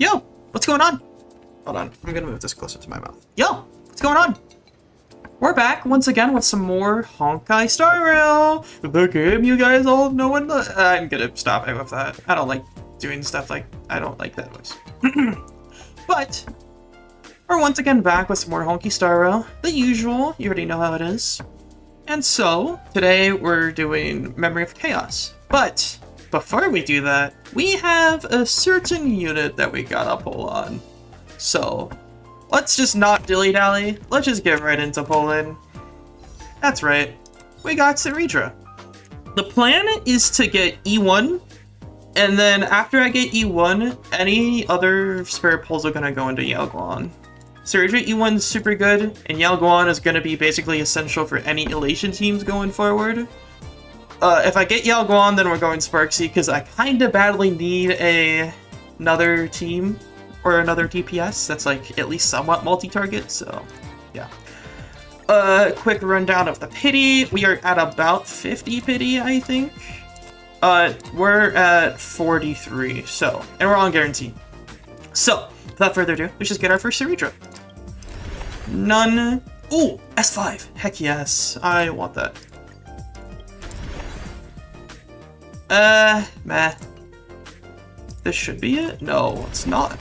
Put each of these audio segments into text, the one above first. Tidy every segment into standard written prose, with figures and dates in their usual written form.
Yo, what's going on? Hold on, I'm gonna move this closer to my mouth. Yo, what's going on? We're back once again with some more Honkai Star Rail. The game you guys all know and I'm gonna stop it with that. I don't like doing stuff like, I don't like that voice. But, we're once again back with some more Honkai Star Rail. The usual, you already know how it is. And so, today we're doing Memory of Chaos. But, before we do that, we have a certain unit that we gotta pull on. So, let's just not dilly-dally. Let's just get right into pulling. That's right. We got Cerydra. The plan is to get E1, and then after I get E1, any other spare pulls are gonna go into Yaoguang. Cerydra E1 is super good, and Yaoguang is gonna be basically essential for any Elation teams going forward. If I get Yaoguang, then we're going Sparksy, because I kinda badly need another team. Or another DPS that's like at least somewhat multi-target, so yeah. Quick rundown of the pity. We are at about 50 pity, I think. We're at 43, so, and we're on guarantee. So, without further ado, let's just get our first Cerydra. None. Ooh, S5. Heck yes, I want that. Meh. This should be it? No, it's not.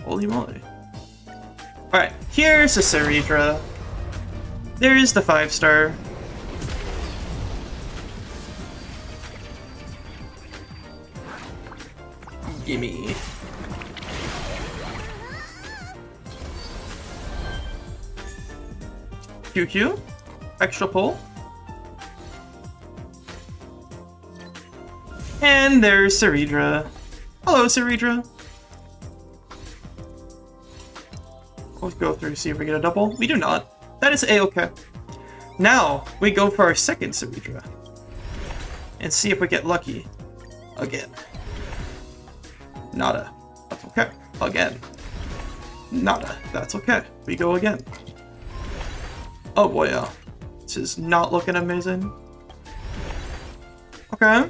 Holy moly. Alright, here's the Cerydra. There's the 5-star. Gimme. QQ. Extra pull. And there's Cerydra. Hello, Cerydra. Let's go through, see if we get a double. We do not. That is A-okay. Now, we go for our second Cerydra. And see if we get lucky. Again. Nada. That's okay. Again. Nada. That's okay. We go again. Oh boy, yeah. This is not looking amazing. Okay.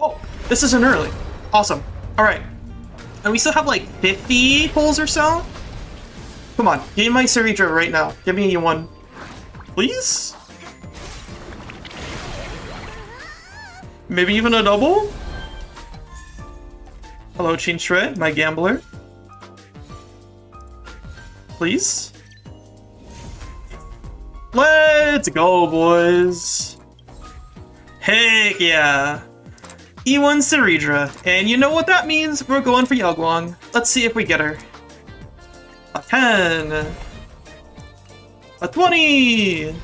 Oh, this is an early. Awesome. Alright. And we still have like 50 pulls or so? Come on, give me my Cerydra right now. Give me one. Please? Maybe even a double? Hello, Chinshui, my gambler. Please? Let's go, boys. Heck yeah. E1 Cerydra. And you know what that means? We're going for Yaoguang. Let's see if we get her. A 10. A 20.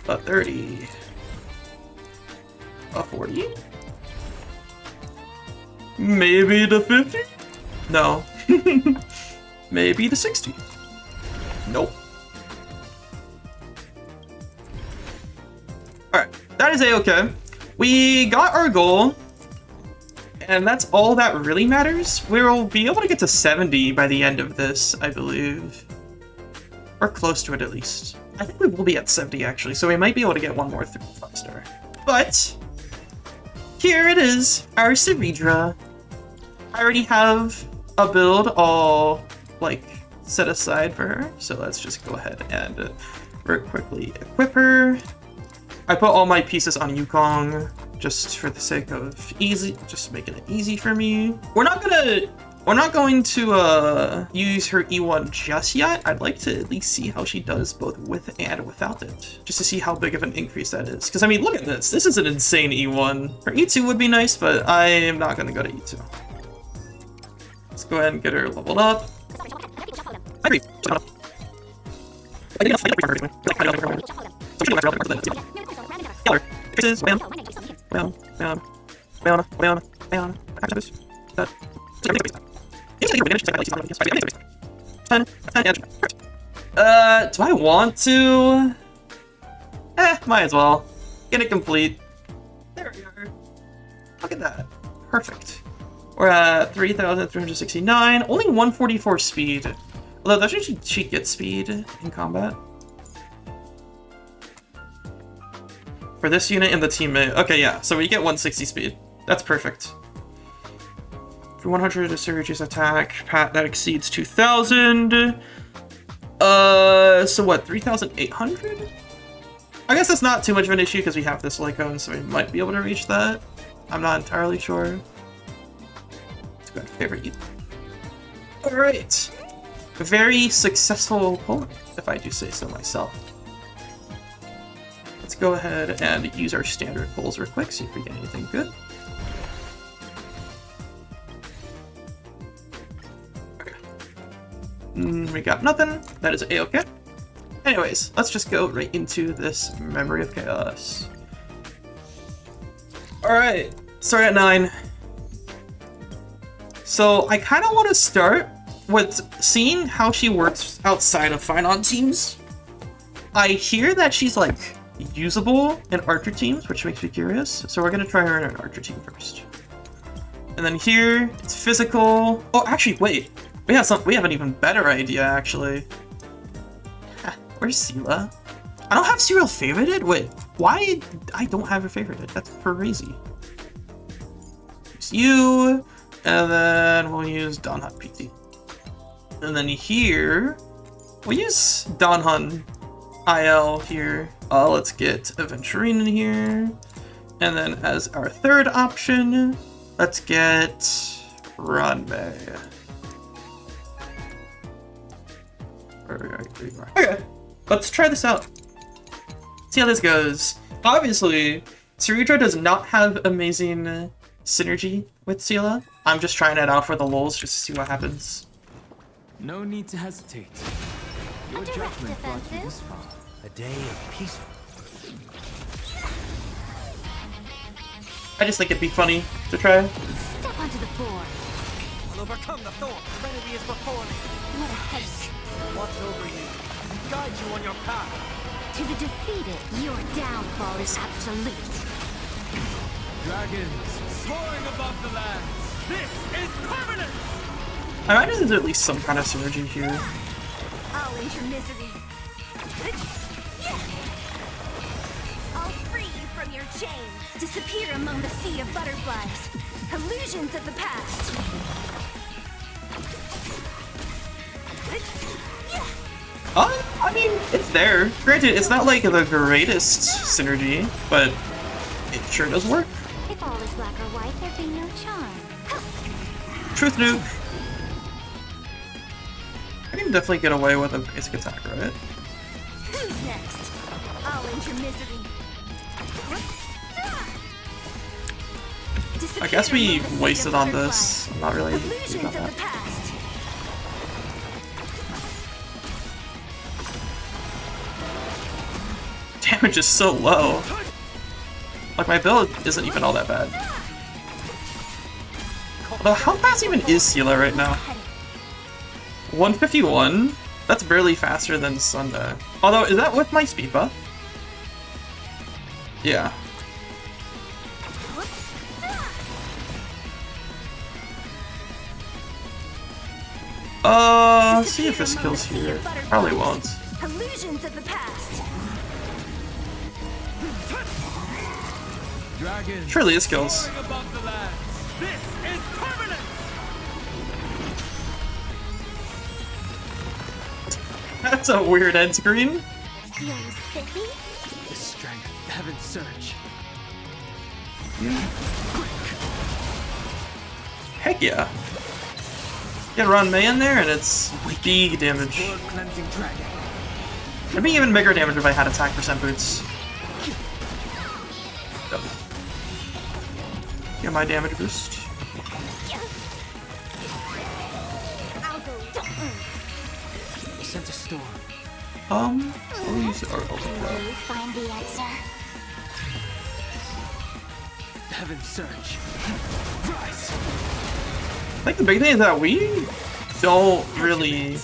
A 30. A 40. Maybe the 50? No. Maybe the 60. Nope. Alright, that is A-okay. We got our goal. And that's all that really matters. We'll be able to get to 70 by the end of this, I believe. Or close to it, at least. I think we will be at 70, actually, so we might be able to get one more 5-star. But, here it is, our Cerydra. I already have a build all, like, set aside for her, so let's just go ahead and very quickly equip her. I put all my pieces on Yukong, just for the sake of easy, just making it easy for me. We're not going to use her E1 just yet. I'd like to at least see how she does both with and without it, just to see how big of an increase that is. Because I mean, look at this. This is an insane E1. Her E2 would be nice, but I am not going to go to E2. Let's go ahead and get her leveled up. I agree. Do I want to? Might as well. Get it complete. There we are. Look at that. Perfect. We're at 3,369. Only 144 speed. Although, doesn't she get speed in combat? For this unit and the teammate. Okay, yeah. So we get 160 speed. That's perfect. For 100 to Cerydра's attack, that exceeds 2,000. So what, 3,800? I guess that's not too much of an issue because we have this Lycone, so we might be able to reach that. I'm not entirely sure. It's a good favorite either. Alright. Very successful pulling, if I do say so myself. Let's go ahead and use our standard pulls real quick, see if we get anything good. Okay. We got nothing. That is a-okay. Anyways, let's just go right into this Memory of Chaos. Alright, start at 9. So I kind of want to start with seeing how she works outside of Phainon teams. I hear that she's like usable in Archer teams, which makes me curious. So we're gonna try her in an Archer team first. And then here, it's physical. Oh, actually, wait. We have an even better idea, actually. Where's Sela? I don't have Serial favorited? Wait, why I don't have her favorited? That's crazy. Use you, and then we'll use Donhun PT. And then here, we'll use Donhun IL here. Let's get Aventurine in here. And then as our third option, let's get Ranmei. Okay. Let's try this out. See how this goes. Obviously, Cerydra does not have amazing synergy with Sela. I'm just trying it out for the lulz just to see what happens. No need to hesitate. Your judgment brought you this far. A day of peaceful. I just think it'd be funny to try. Step onto the board. I'll overcome the thorn. The remedy is before me. What a haste. Watch over you. Guide you on your path. To the defeated, your downfall is absolute. Dragons soaring above the land. This is permanent! I imagine there's at least some kind of synergy here. I'll end your misery. I'll free you from your chains. Disappear among the sea of butterflies. Illusions of the past. I mean, it's there. Granted, it's not like the greatest synergy, but it sure does work. If all is black or white, there'd be no charm. Truth nuke. I can definitely get away with a basic attack, right? Who's next? I'll end your misery. I guess we wasted on this. I'm not really Illusions about of that. the past. Damage is so low. Like, my build isn't even all that bad. Although, how fast even is Sela right now? 151? That's barely faster than Sunday. Although, is that with my speed buff? Yeah. See if this kills here. Probably won't. Illusions of the past. Dragons Surely this kills. soaring above the land. This is permanent! That's a weird end screen. Feeling spiffy? The strength of heaven's surge. Heck yeah. Get Ranmei in there and it's big damage. World cleansing dragon. It'd be even bigger damage if I had attack percent boots. Yep. Get my damage boost. I'll go. Sent a storm. I'll use our Will you find the answer? Heaven's surge. Rise. I think the big thing is that we don't really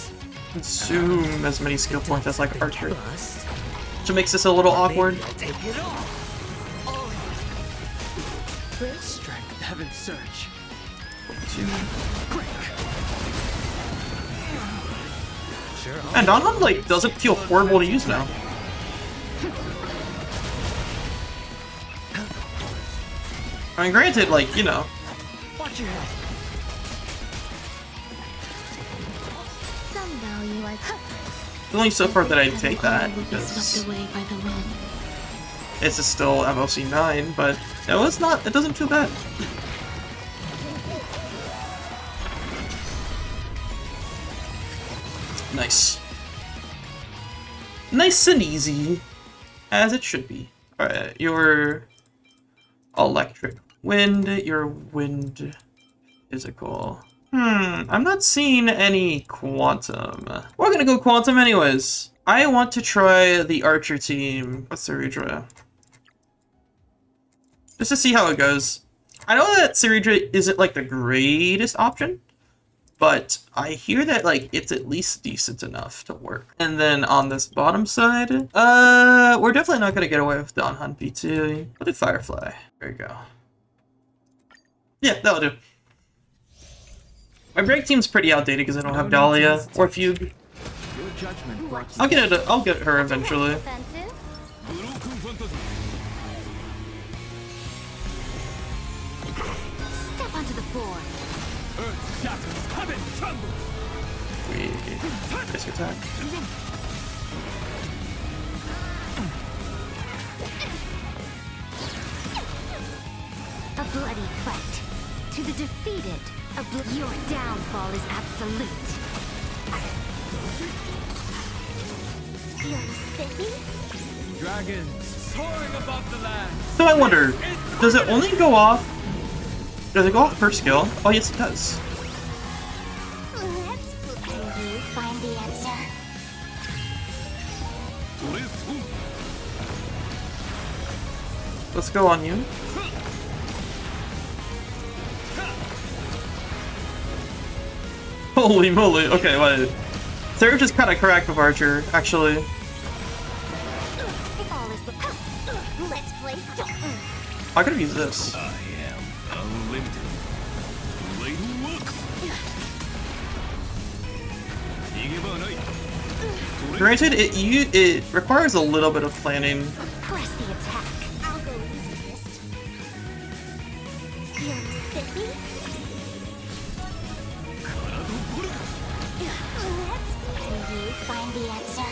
consume as many skill points as like archery, which makes this a little awkward. Take it off! Strength. Heaven's surge. And Donhun like doesn't feel horrible to use now. I mean, granted, like, you know, Watch your head. Some value I It's only so far that I'd take that, Will be because swept away by the wind. it's still MOC 9, but no, it's not, it doesn't feel bad. Nice. Nice and easy, as it should be. Alright, your electric wind, your wind physical. I'm not seeing any quantum. We're gonna go quantum anyways. I want to try the archer team with Cerydra. Just to see how it goes. I know that Cerydra isn't like the greatest option, but I hear that like it's at least decent enough to work. And then on this bottom side, we're definitely not gonna get away with Don Hunt P2. We'll do Firefly. There you go. Yeah, that'll do. My break team's pretty outdated because I don't have Dahlia or Fugue. Your judgment brought I'll get it. I'll get her eventually. defensive. Step onto the board. Earth shatters, heaven trembles. We risk attack. A bloody fight. To the defeated, your downfall is absolute. You're spiffy? Dragons soaring above the land. So I wonder, does it only go off? Does it go off per skill? Oh yes, it does. Let's can you find the answer? Let's go on you. Holy moly! Okay, wait. Sarah just kind of cracked with Archer, actually. If all is let's play. I could have used this. I am unlimited. Blade works. Granted, it requires a little bit of planning. Press the attack. I'll go easiest. You're spiffy? Can you find the answer?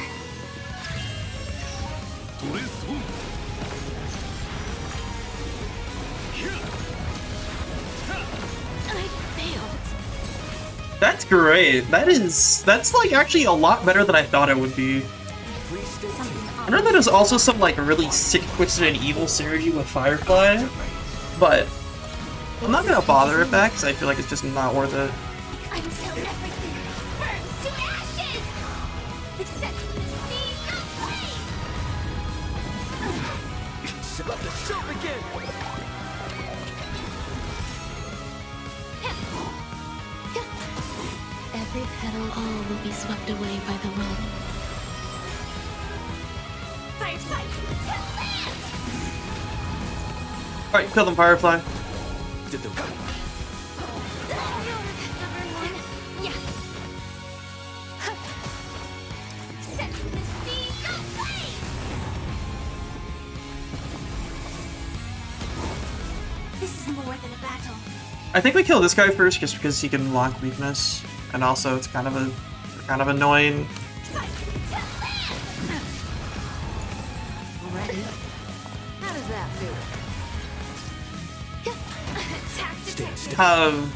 I failed. That's great. That's like actually a lot better than I thought it would be. I know that there's also some like really sick, twisted, and evil synergy with Firefly, but I'm not gonna bother with that because I feel like it's just not worth it. Until everything burns to ashes! Except the seas of flame! Let the show begin. Every petal, all will be swept away by the wind. Fight, fight, to land! Alright, kill them, Firefly. Did the Number one, yeah. Set the seas of flame! This is more than a battle. I think we kill this guy first just because he can lock weakness, and also it's kind of annoying. Fight, to land! Ready? How does that feel? Attack detected. Have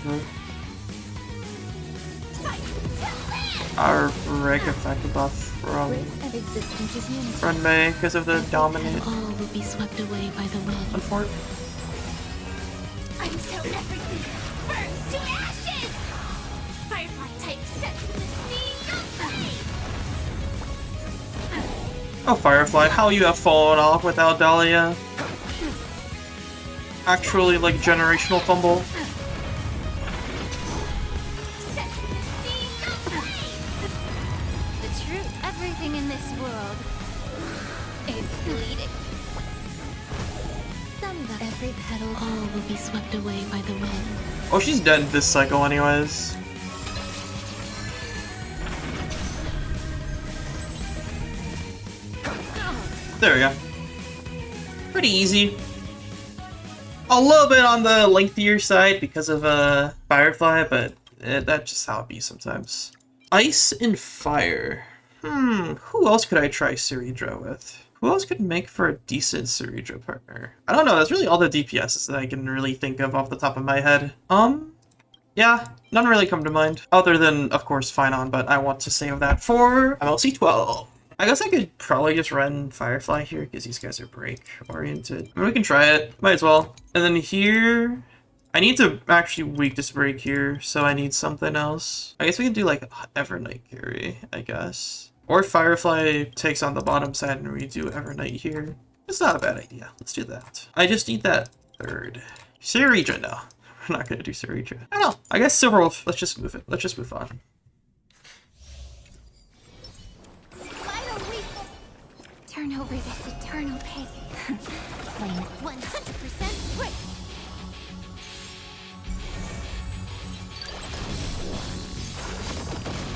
Fight, to land! our break effect buff from And existence is unity. Run May because of the dominant All will be swept away by the wind. unfort. Until everything burns to ashes! Firefly type set to the seas of flame! Oh, Firefly, how you have fallen off without Dahlia. Actually, like, generational fumble. Set to the seas of flame! The truth, everything in this world is bleeding. Every petal, all will be swept away by the wind. Oh, she's dead this cycle anyways. There we go. Pretty easy. A little bit on the lengthier side because of Firefly, but that's just how it be sometimes. Ice and fire. Who else could I try Cerydra with? Who else could make for a decent Cerydra partner? I don't know, that's really all the DPSs that I can really think of off the top of my head. Yeah, none really come to mind. Other than, of course, Phainon, but I want to save that for MLC 12. I guess I could probably just run Firefly here, because these guys are break-oriented. I mean, we can try it. Might as well. And then here... I need to actually weakness break here, so I need something else. I guess we can do, like, Evernight carry, I guess. Or Firefly takes on the bottom side and we do Evernight here. It's not a bad idea. Let's do that. I just need that third. Cerydra, no. We're not gonna do Cerydra. I don't know. I guess Silver Wolf, let's just move it. Let's just move on. Turn over this eternal pain. Flame 100% break.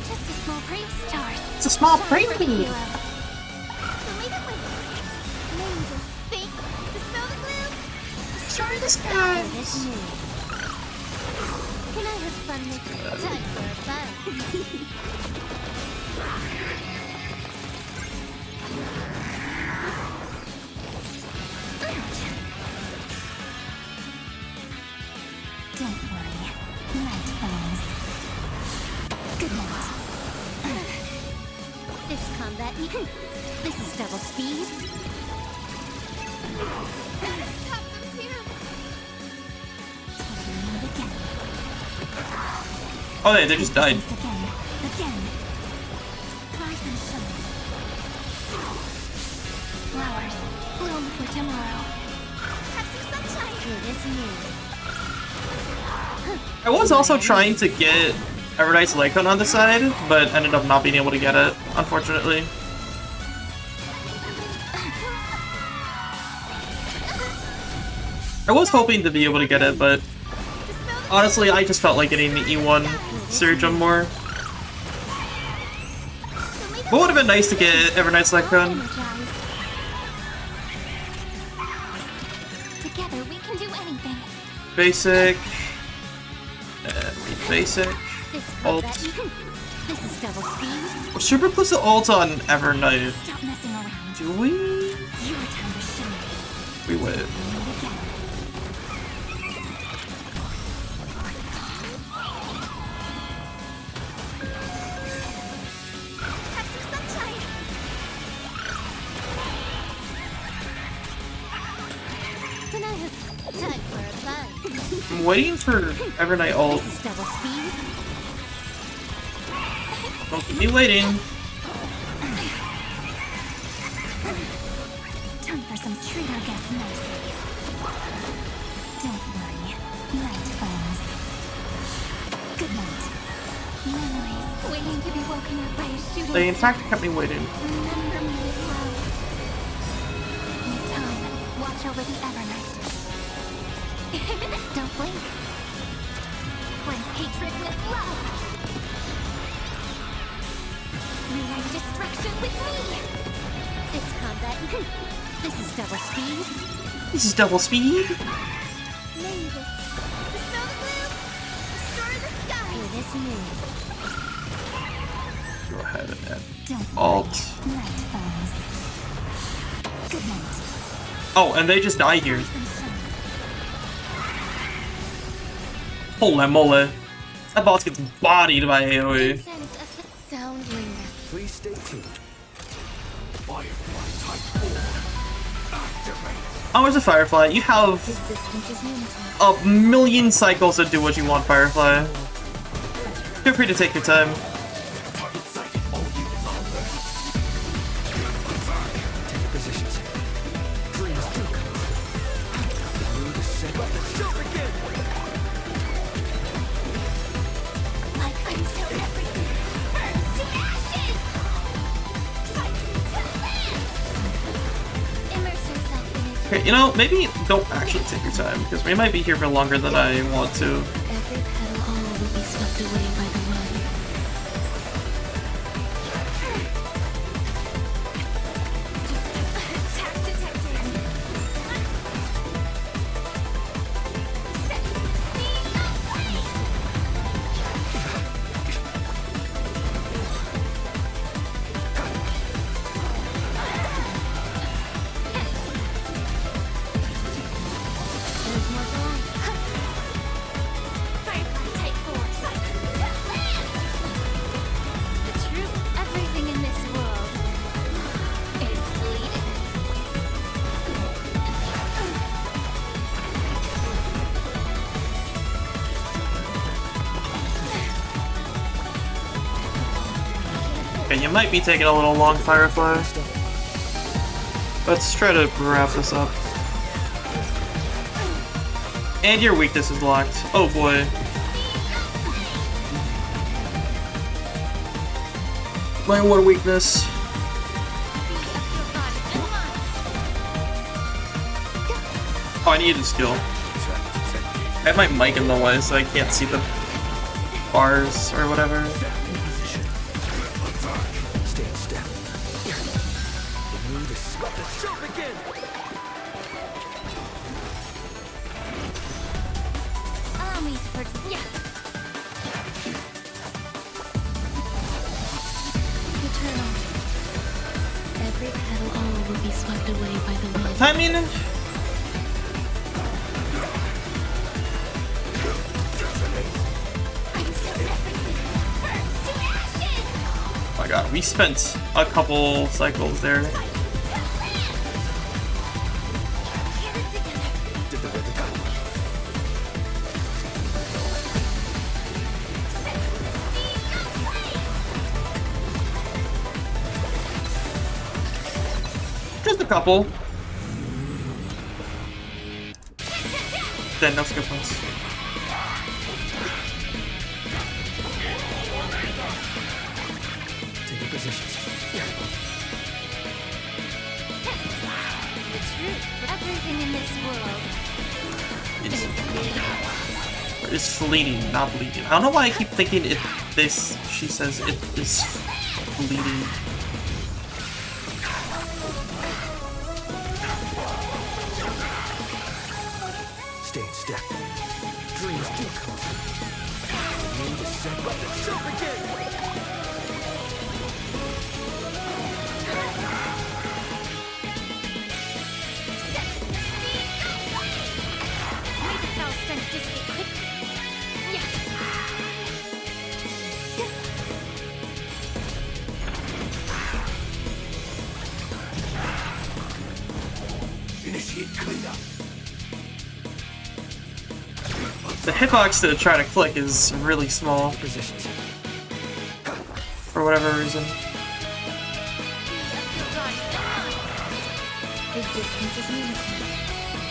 Just a small brave stars. It's a small brave. May the fake dispel the gloom. Destroy the skies. Can I have fun with time for a fun? Don't worry, night falls. Good night. This combat, this is double speed. Stop them here. Taking it again. Oh, they just died. Again. Rise and shine. Flowers bloom for tomorrow. Have some sunshine. It is new. I was also trying to get Evernight's Lycon on the side, but ended up not being able to get it, unfortunately. I was hoping to be able to get it, but honestly, I just felt like getting the E1 Cerydra more. What would have been nice to get Evernight's Lycon? Together we can do anything. Basic. And basic. Ult. This is double speed. We're super close to ult on Evernight. Stop messing around. Do we? Your time to shine. We would. Again. Have some sunshine. Then I have time for a fun. I'm waiting for Evernight ult. This is double speed. Don't keep me waiting. Time for some treat our guests nicely. Don't worry, night falls. Good night. Memories waiting to be woken up by a shooting They in star. fact kept me waiting. Remember me with love. Need time. Watch over the Evernight. Don't blink. Blend hatred with love. Rewrite destruction with me. This combat. This is double speed. This is double speed. May this dispel the gloom. Destroy the sky. It is new. Go ahead and add Don't ult. Night falls. Good night. Oh, and they just die here. Rise and shine. Holy moly. That boss gets bodied by AoE. Sense of sound linger. Please stay tuned. Oh, there's a Firefly. You have Distance is unity. a million cycles to do what you want, Firefly. Feel free to take your time. Take positions. Dreams do come. Through the center. Like until everything burns to ashes. Fight to land. Immerse yourself in its Okay, you know, maybe don't actually take your time, because we might be here for longer than I want to. Every petal all will be swept away by the wind. attack detected. Set the scene away. Okay, you might be taking a little long, Firefly. Let's try to wrap this up. And your weakness is locked. Oh boy. My one weakness. Oh, I need a skill. I have my mic in the way, so I can't see the bars or whatever. Allow me to Eternal. Every petal all will be swept away by the wind. I mean, oh my god, we spent a couple cycles there. Just a couple. Then no skill points. Take your positions. The truth. Everything in this world. It's fleeting, not bleeding. I don't know why I keep thinking it. This. She says it is fleeting. Stay in step. Dreams do come. Need to set up the jump again. Make the foul stench dissipate quickly. Yeah. Initiate cleanup. The hitbox to try to click is really small Positions. for whatever reason. The distance is meaningful.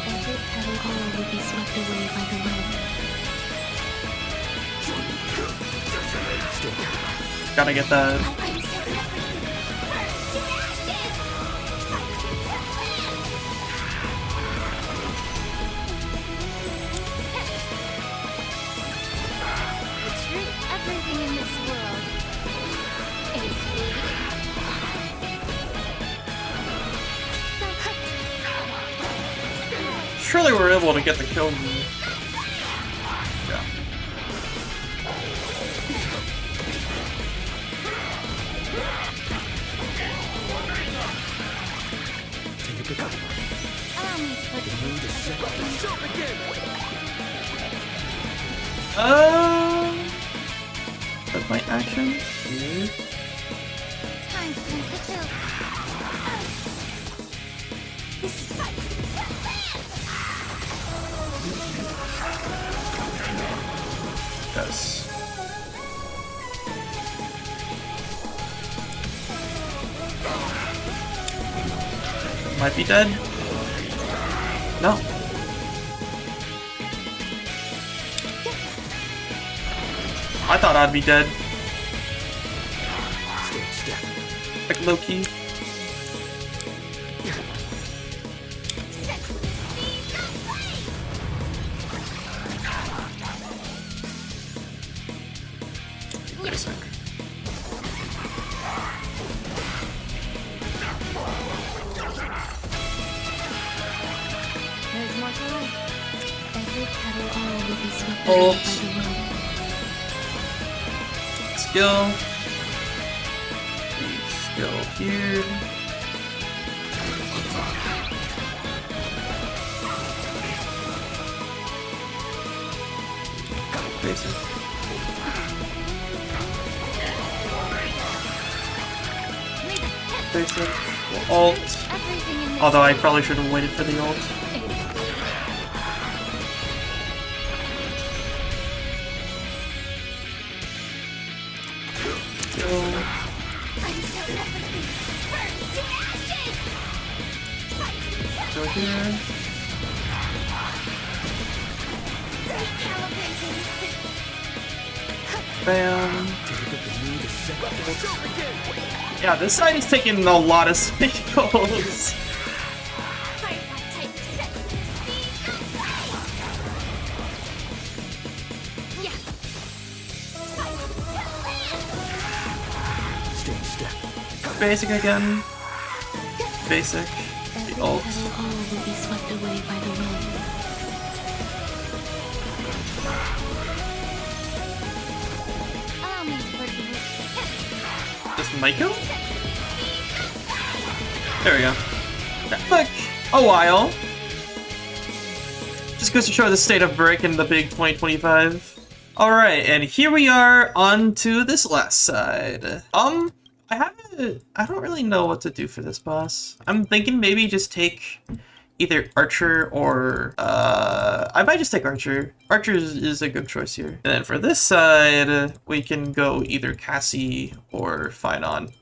Every petal all will be swept away by the wind. Gotta get that. Everything in this world is fleeting. Surely we're able to get the kill. Yeah. Take your position. Allow me to put Need to set up the jump again. That's my action. time to cleanse the filth. This is Yes. Might be dead. No. I thought I'd be dead. Stay in step. Like low key. Basic. There's more to life. Every petal all will be swept Ult. away by the wind. Skill. Skill here. Basic. Basic. Ult. Everything in this Although I probably should have waited for the ult. Skill. Go here. Bam. Yeah, this side is taking a lot of cycles. Basic again. Basic. The ult. All will be swept away by the wind. Allow me to work with Just Maiko? There we go. That took a while. Just goes to show the state of Brick in the big 2025. Alright, and here we are on to this last side. I don't really know what to do for this boss. I'm thinking maybe just take either Archer or, I might just take Archer. Archer is a good choice here. And then for this side, we can go either Cassie or Phainon.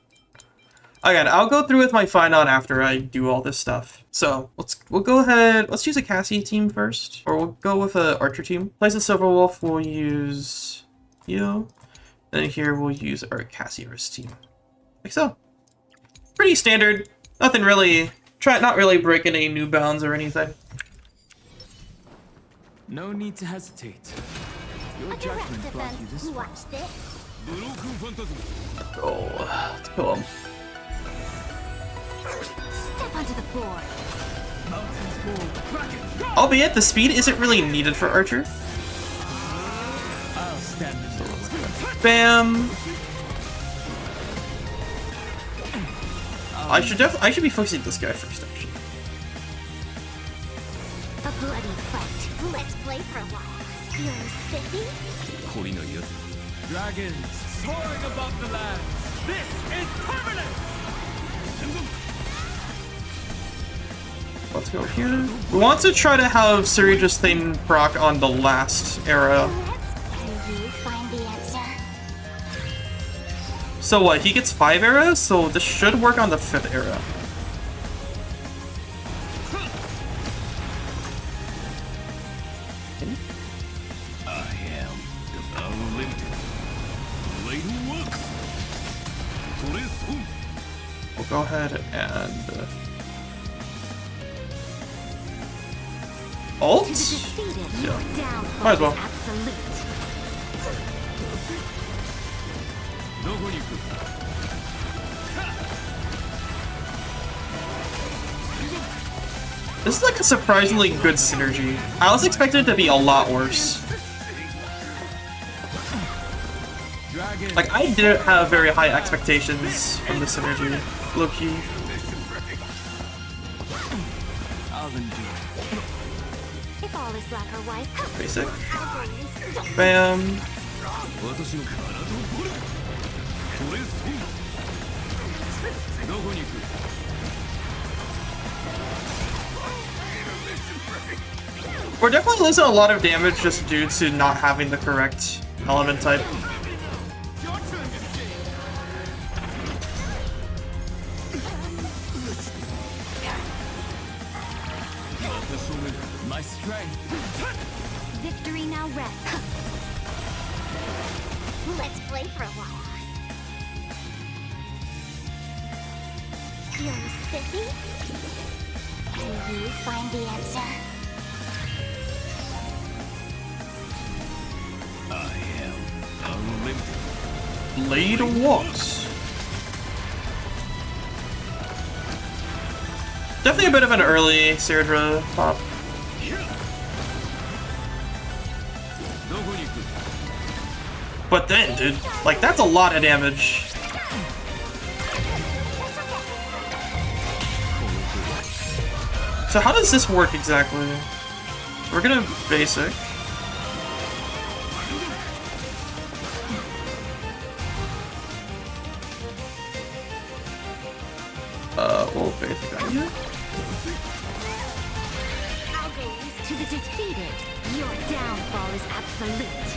Again, I'll go through with my Phainon after I do all this stuff. So, we'll go ahead, let's use a Cassie team first. Or we'll go with a Archer team. Place a Silver Wolf, we'll use you. And here we'll use our Cassieverse team. Like so. Pretty standard. Nothing really, not really breaking any new bounds or anything. No need to hesitate. Your judgment brought you this far. Watch this. Let's kill him. Step onto the board. Albeit, the speed isn't really needed for Archer. I'll stand in the way. Bam! I should be focusing this guy first, actually. A bloody fight. Let's play for a while. You're spiffy? Dragons soaring above the land. This is permanent. Let's go here. We want to try to have Cerydra's thing proc on the last era. Can you find the answer? So what, he gets 5 eras? So this should work on the 5th era. I am the unlimited. Blade works. We'll go ahead and... ult? Yeah. Might as well. This is like a surprisingly good synergy. I was expecting it to be a lot worse. Like, I didn't have very high expectations from the synergy, low-key. I'll endure. If all is black or white, Basic. Bam. We're definitely losing a lot of damage just due to not having the correct element type. My strength. victory now rests. Let's play for a while. You're spiffy? Can you find the answer? I am unlimited. Blade of Walks. Definitely a bit of an early Cerydra pop. But then, dude, like, that's a lot of damage. So how does this work exactly? We're gonna basic. We'll basic on you. To the defeated, your downfall is absolute.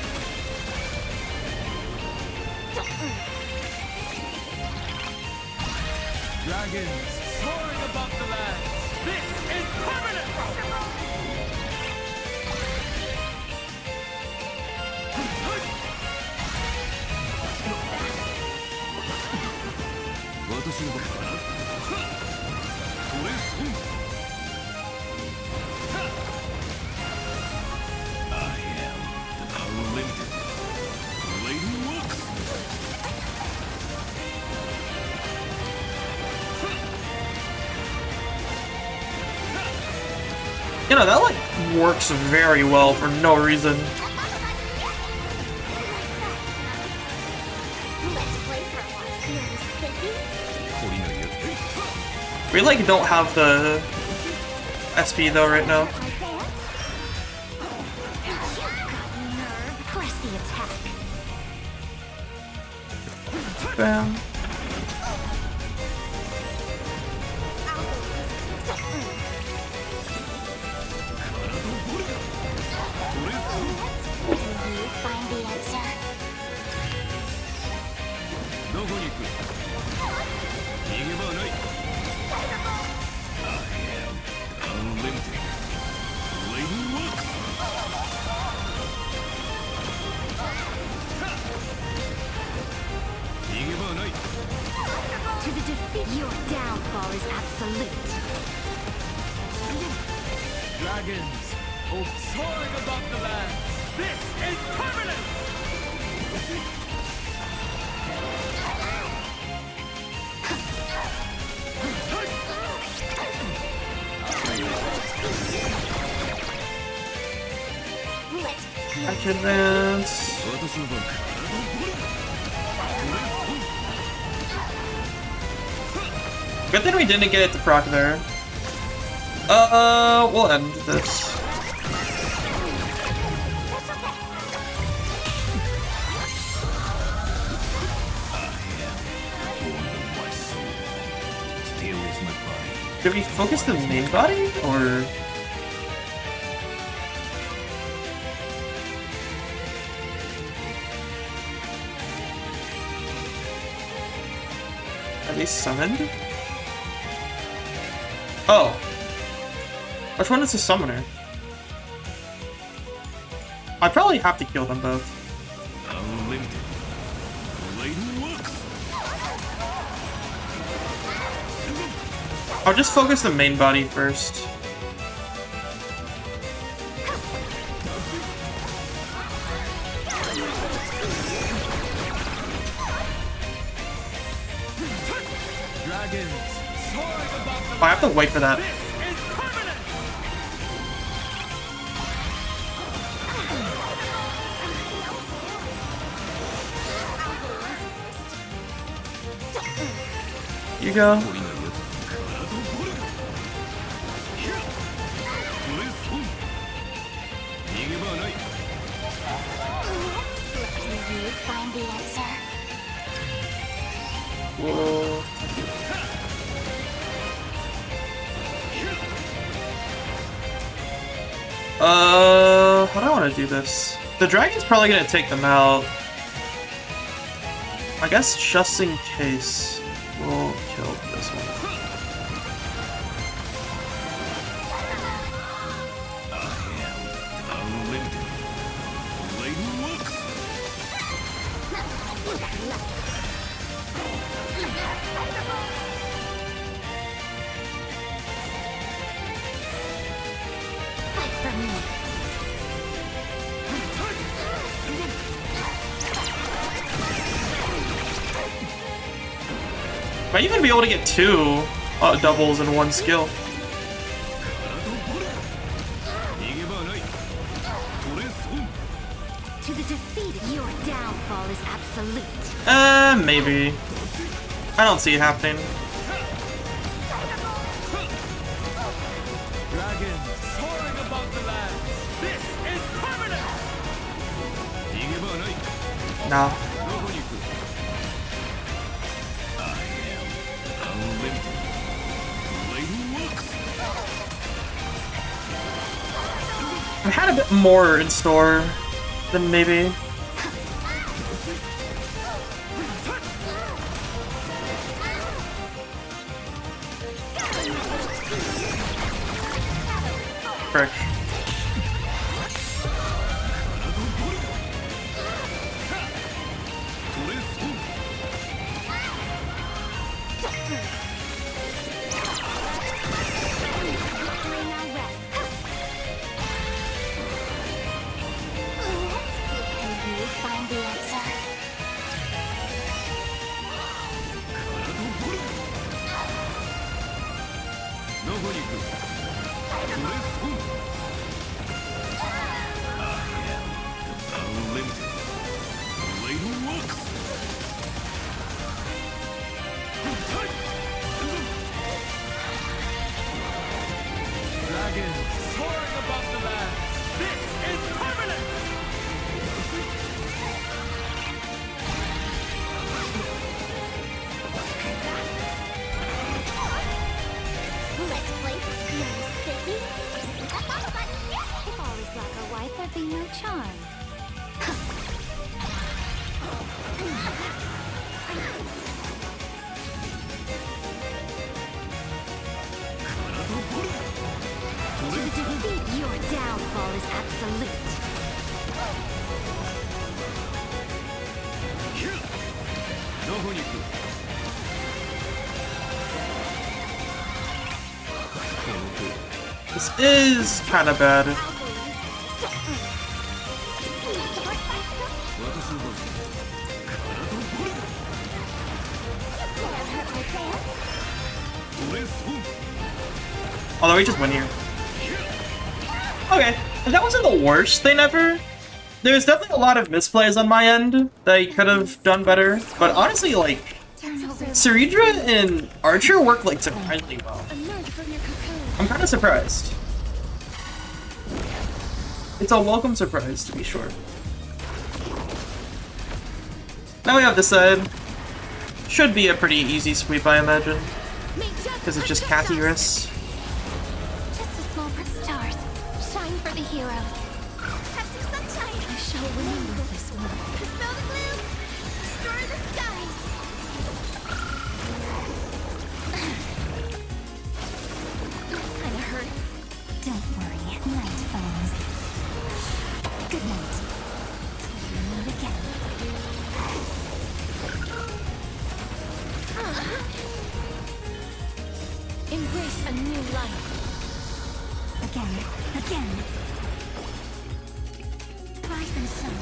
Dragons soaring above the land. This is permanent! 私の番かな。トレソン。I am the unlimited Phainon works. You know, that like works very well for no reason. Let's play for a while. Feels sticky? 鳥の言う We like don't have the SP though right now. Like that? Nerve. Press the attack. Bam. You find the answer. どこに行く。逃げ場はない。I am the unlimited Phainon works. 逃げ場はない。 To the defeat. Your downfall is absolute. Dragons, oh, soaring above the land. This is permanent! Let's go. Action advance. 私の番か。 Good thing we didn't get it to proc there. We'll end this. Still is my body. Did we focus the main body, or...? Are they summoned? Oh. Which one is the summoner? I probably have to kill them both. Unlimited Phainon works. I'll just focus the main body first. Dragons, soaring above the Oh, I have to wait for that. This is permanent! You go. 鳥の言う 逃げ場はない。 You find the answer. Whoa. How do I want to do this? The dragon's probably gonna take them out. I guess just in case, we'll kill this one. Unlimited Phainon works. Fight for me. Might even be able to get two doubles in one skill. 逃げ場はない。トレソン。 To the defeat. Your downfall is absolute. Maybe. I don't see it happening. Dragons, soaring above the land. This is permanent! 逃げ場はない。 No. どこに行く。I am unlimited Phainon works. I had a bit more in store than maybe. frick. Find the answer. Dragons soaring above the land. This is permanent. Let's play no sticky. If all is black or white, there'd be no charm. Your downfall is absolute. This is kind of bad. Although we just win here. Okay, that wasn't the worst thing ever. There's definitely a lot of misplays on my end that I could have done better, but honestly, like, Cerydra and Archer work like surprisingly well. I'm kind of surprised. It's a welcome surprise, to be sure. Now we have this side. Should be a pretty easy sweep, I imagine, because it's just Cathy-ress. Just a small press stars. Shine for the heroes. Have some sunshine. I shall remember this one. Dispel the gloom. Destroy the skies. Kinda hurts. Don't worry, night falls. Good night. Meet again. Embrace a new life. Again. Rise and shine.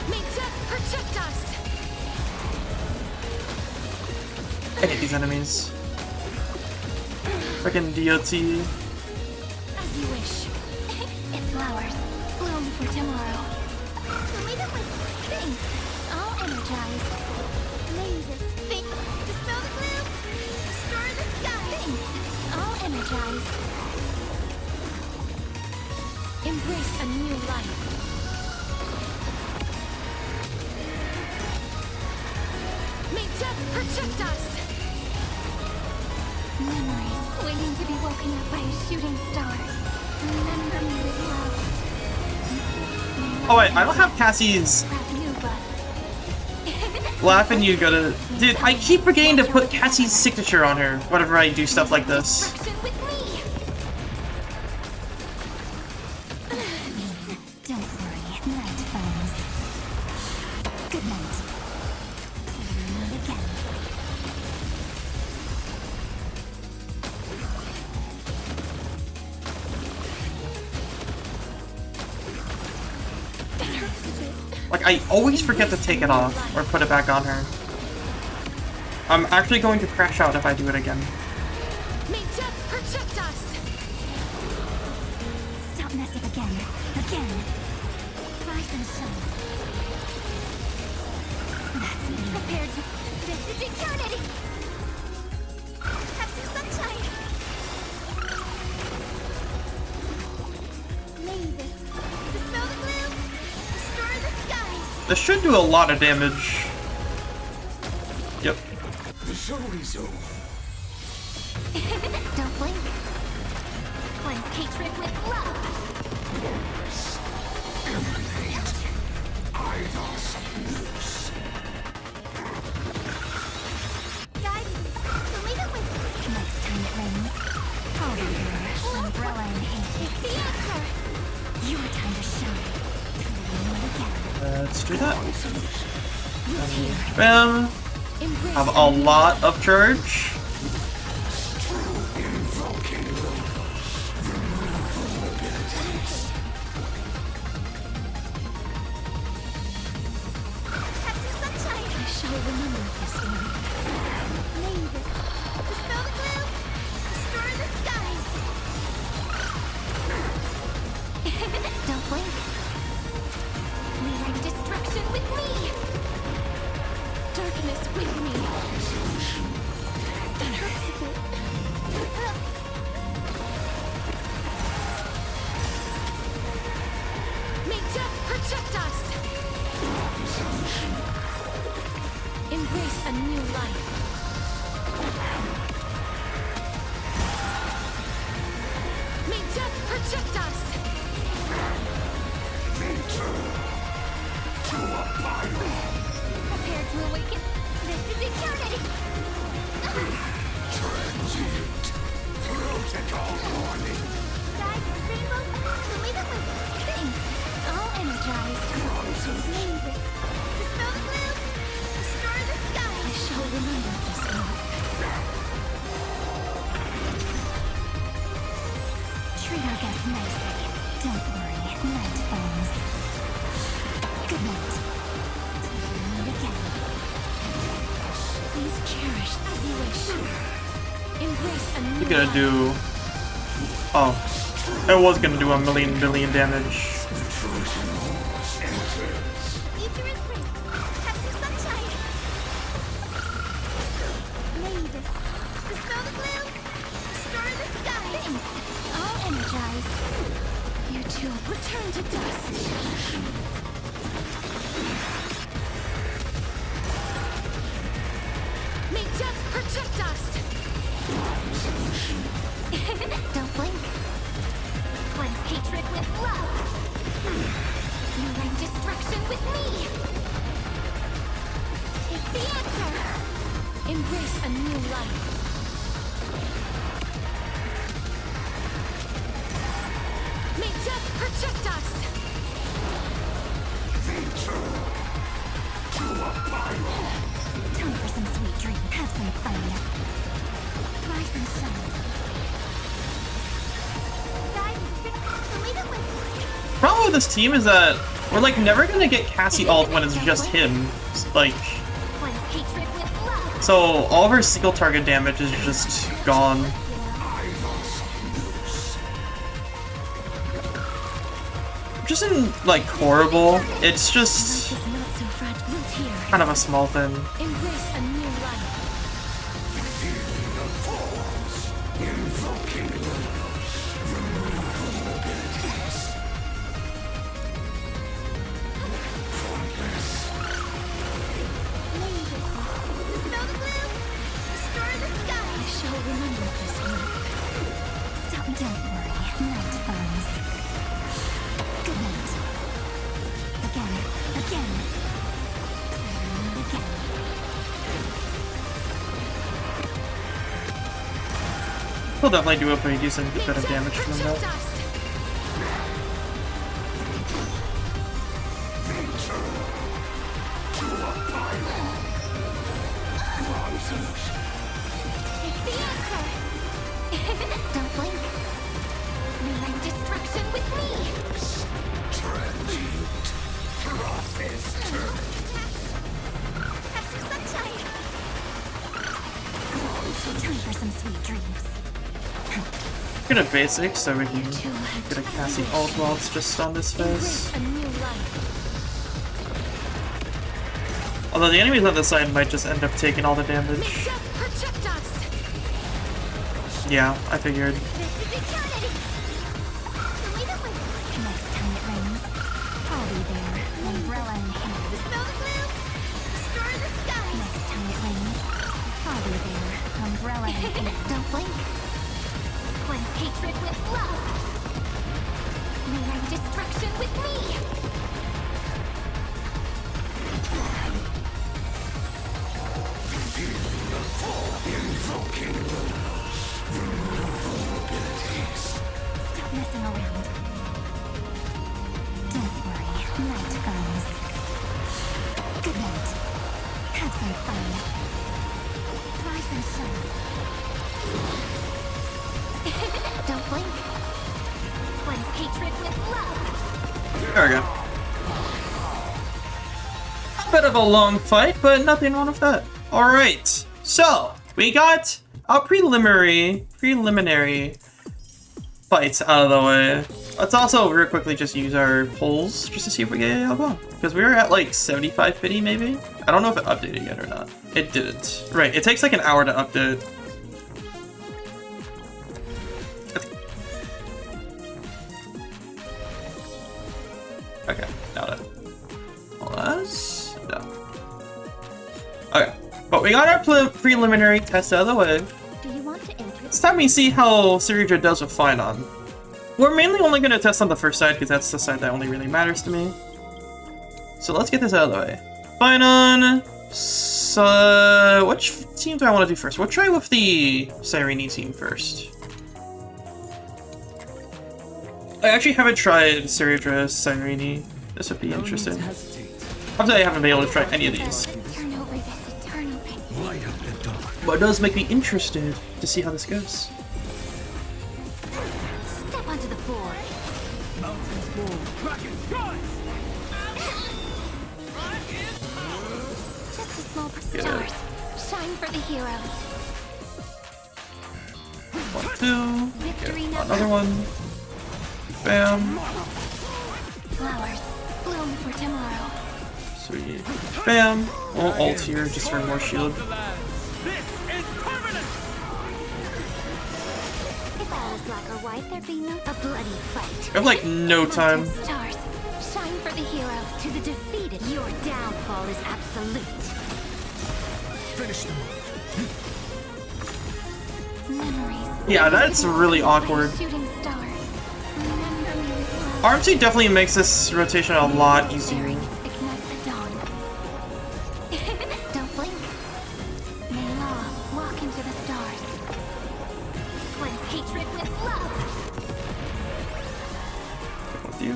May death protect us. I hate these enemies. Frickin' DOT. As you wish. It flowers. Bloom for tomorrow. Light up with things. All energized. Lasers. Think. Dispel the gloom. Destroy the sky. Things. All energized. Embrace a new life. May death protect us. Memories waiting to be woken up by a shooting star. Remember me with love. Oh wait, I don't have Cassie's laugh and you gotta... Dude, I keep forgetting to put Cassie's signature on her whenever I do stuff like this. Action with me. Don't worry, night falls. Good night. Meet again. Like, I always forget to take it off or put it back on her. I'm actually going to crash out if I do it again. May death protect us. Stop messing again. Rise and shine. That's me. Prepared to... This is eternity! Have some sunshine! Mavis, dispel the gloom! Destroy the skies! This should do a lot of damage. Yep. The chorizo. Don't blink. Cleanse hatred with love! Next time it rains, I'll be there. Umbrella in hand. It's the answer. Your time to shine. Again. Let's do that. Look here. Bam. Embrace Have a lot of charge. I shall remember this one. Mavis, dispel the gloom, destroy the skies. Don't blink. Rewrite destruction with me. Darkness with me. That hurts a bit. May death protect us. Embrace a new life. May death protect us. Prepare to awaken. This is eternity. Guide, rainbow, lead it with things. All energized. Mavis, dispel the gloom. Destroy the sky. I shall remember this one. Treat our guests nicely. Don't worry, night falls. Good night. Meet again. Please cherish as you wish. Embrace a new You're gonna life. do. Oh, I was gonna do a billion damage. Future is free. Have some sunshine. Mavis, dispel the gloom. Destroy the sky. All energized. You too, return to dust. May death protect us. Don't blink. Cleanse hatred with love. Unite destruction with me. It's the answer. Embrace a new life. May death protect us. Time for some sweet dreams. Have some fun. Rise and shine. Guide, lead it with. Problem with this team is that we're like never gonna get Cassie ult when it's just him. Like, Cleanse hatred with love. so all of our single target damage is just gone. Which isn't like horrible. It's just Is not so fragile. Root here. kind of a small thing. Embrace a new life. Dispel the gloom. Destroy the sky. I shall remember this one. Stop. Don't worry. Night falls. Good night. Again. Again. Again. We'll definitely do a pretty decent bit of damage from them though. Don't blink. Rewrite destruction with me. Have some sunshine. Time for some sweet dreams. Get a basic so we can get a Cassie ult while it's just on this phase. Embrace a new life. Although the enemies on this side might just end up taking all the May damage. death protect us. Yeah, I figured. This is eternity. Lead it with. Next time it rains, I'll be there. Umbrella in hand. Dispel the gloom. Destroy the skies. Next time it rains, I'll be there. Umbrella in hand. Don't blink. Cleanse hatred with love. Melee destruction with me! Stop messing around. Don't worry, night comes. Good night. Have some fun. Rise and shine. Don't blink. Cleanse hatred with love. There we go. A bit of a long fight, but nothing wrong with that. Alright, so we got our preliminary fights out of the way. Let's also real quickly just use our polls just to see if we get a well. Because we were at like 75-50 maybe? I don't know if it updated yet or not. It didn't. Right, it takes like an hour to update. Okay, got it. Plus, no. Okay, but we got our preliminary test out of the way. Do you want to enter? It's time we see how Cerydra does with Phainon. We're mainly only going to test on the first side because that's the side that only really matters to me. So let's get this out of the way. Phainon. So, which team do I want to do first? We'll try with the Cyrene team first. I actually haven't tried Cerydra, Cyrene. This would be interesting. Obviously, I haven't been able to try any of these. Turn over this eternal pain. But it does make me interested to see how this goes. Step onto the board. Mountains fall, dragons rise! Just a small Get stars. Shine for the heroes. 1, 2. Victory Get now. another one. Bam. Flowers bloom for tomorrow. Sweet. Bam. We'll ult here just for more shield. The lands. This is permanent! If all is black or white, there be no a bloody fight. We have like no time. Stars, shine for the heroes. To the defeated, your downfall is absolute. Finish them. Memories. Yeah, that's really awkward. Shooting star. Remember me with love. RMC definitely makes this rotation a lot easier. Ignite the dawn. Don't blink. May law walk into the stars. Cleanse hatred with love. With you.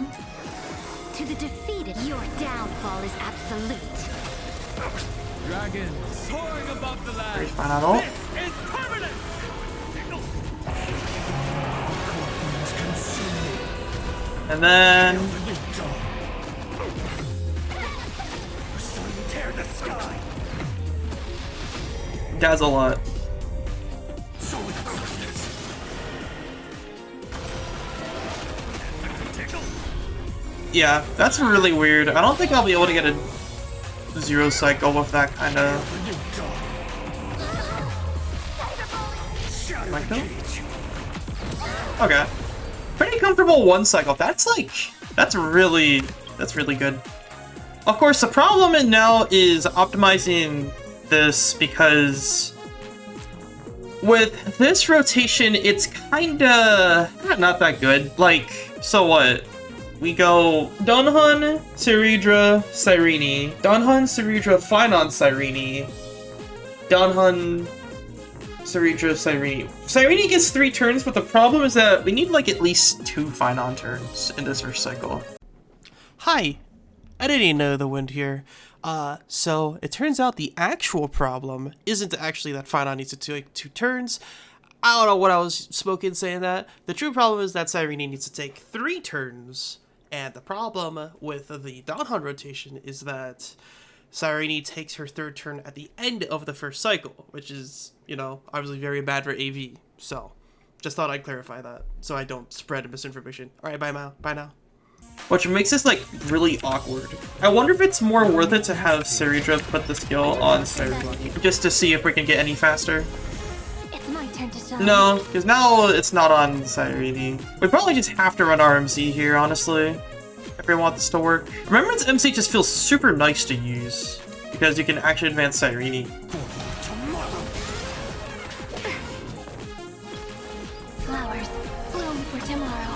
To the defeated, your downfall is absolute. Dragons soaring above the Great, land. find out ult. This is permanent! And then Tear the sky. that's a lot. Solid substance. Yeah, that's really weird. I don't think I'll be able to get a 0 cycle with that kind of. Like that? Okay. Pretty comfortable 1 cycle. That's really good. Of course, the problem now is optimizing this because with this rotation, it's kinda not that good. Like, so what? We go Donhan, Cerydra, Cyrene. Donhan, Cerydra, Phainon, Cyrene. Donhan, Cerydra, Cyrene. Cyrene gets 3 turns, but the problem is that we need like at least 2 Phainon turns in this first cycle. Hi, I didn't know the wind here. So it turns out the actual problem isn't actually that Phainon needs to take 2 turns. I don't know what I was smoking saying that. The true problem is that Cyrene needs to take 3 turns. And the problem with the Donhan rotation is that Cyrene takes her 3rd turn at the end of the first cycle, which is, you know, obviously very bad for AV. So, just thought I'd clarify that so I don't spread misinformation. Alright, bye now. Bye now. Which makes this like really awkward. I wonder if it's more worth it to have Cerydra put the skill on Cyrene, just to see if we can get any faster. It's my turn to shine. No, because now it's not on Cyrene. We probably just have to run RMC here, honestly, if we want this to work. Remembrance MC just feels super nice to use, because you can actually advance Cyrene. Flowers bloom for tomorrow.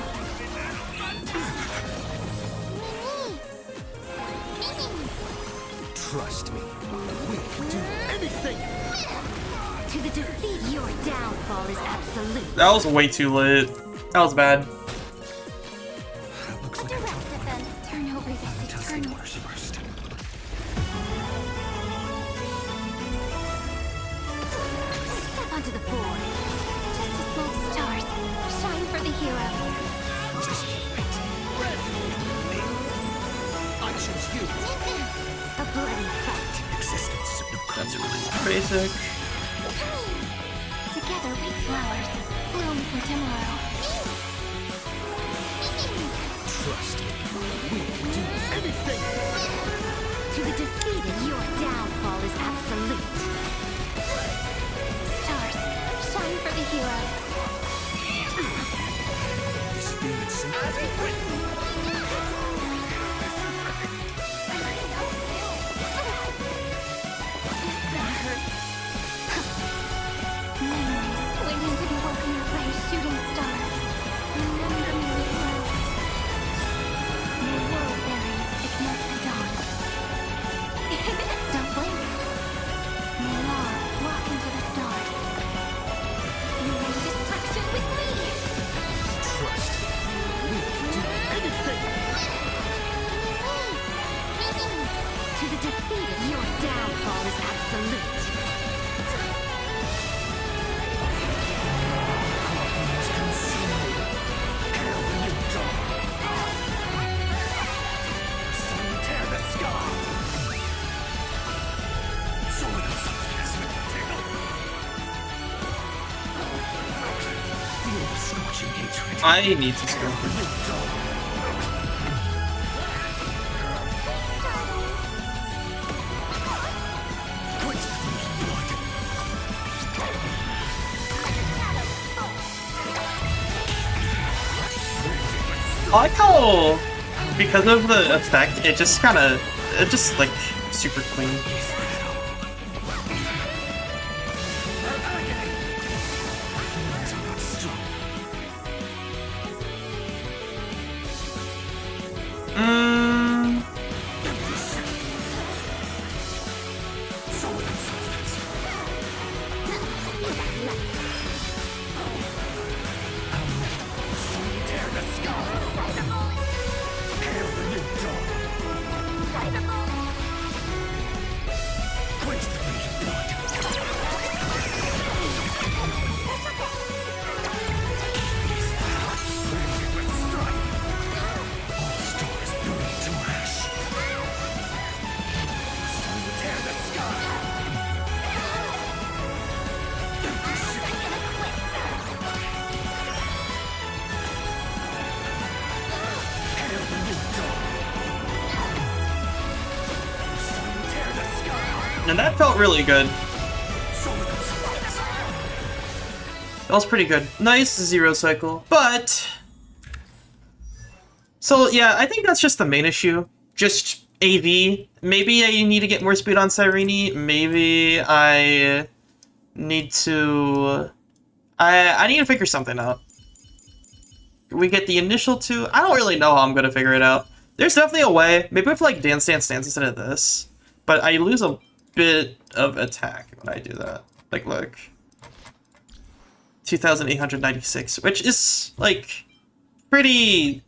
Trust me, we'll do anything. To the defeat, your downfall is absolute. That was way too late. That was bad. That looks like a Direct tough one. defense. Turn over this eternal. Orders first. Step onto the board. Just a small stars. Shine for the hero. Just red. I choose you. A bloody fight. Existence of no consequence. Basic. Together we flowers. Bloom for tomorrow. Trust me, we'll do anything. To the defeated, your downfall is absolute. Stars, shine for the heroes. This being simple. Memories waiting to be woken up by a shooting star. Remember me with love. May world bearings ignite the dawn. Don't blink. May law walk into the stars. Unite destruction with me. Trust me, we'll do anything. To the defeated, your downfall is absolute. Tear the sky. Sword of substance. Feel the scorching hatred. I need to scream. Quench the flames of blood. I like how, because of the effect, it just like super clean. Quench the flames of blood. All stars burn to ash. Sun will tear the sky. Hail the new dawn. Sun will tear the sky. And that felt really good. Sword of substance. That was pretty good. Nice zero cycle. But so yeah, I think that's just the main issue. Just AV. Maybe I need to get more speed on Cyrene. Maybe I need to I need to figure something out. We get the initial two. I don't really know how I'm gonna figure it out. There's definitely a way. Maybe if like Dance Dance Dance instead of this. But I lose a bit of attack when I do that. Like look. 2,896, which is like a pretty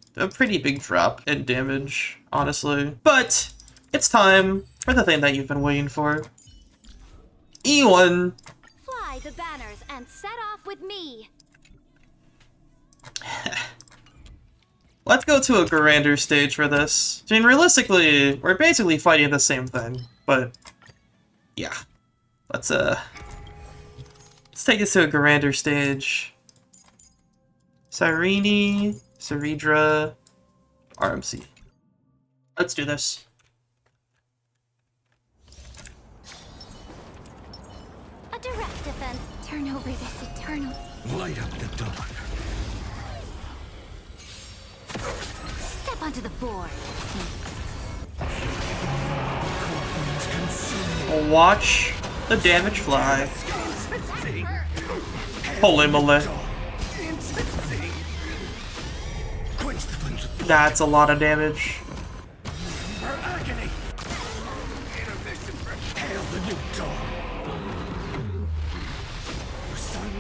big drop in damage, honestly. But it's time for the thing that you've been waiting for. E1. Fly the banners and set off with me. Let's go to a grander stage for this. I mean, realistically, we're basically fighting the same thing, but yeah. Let's take this to a grander stage. Cyrene, Cerydra, RMC. Let's do this. A direct defense. Turn over this eternal. Light up the dawn. Step onto the board. Watch the damage fly. Holy moly. Quench the flames of blood. That's a lot of damage. Her agony.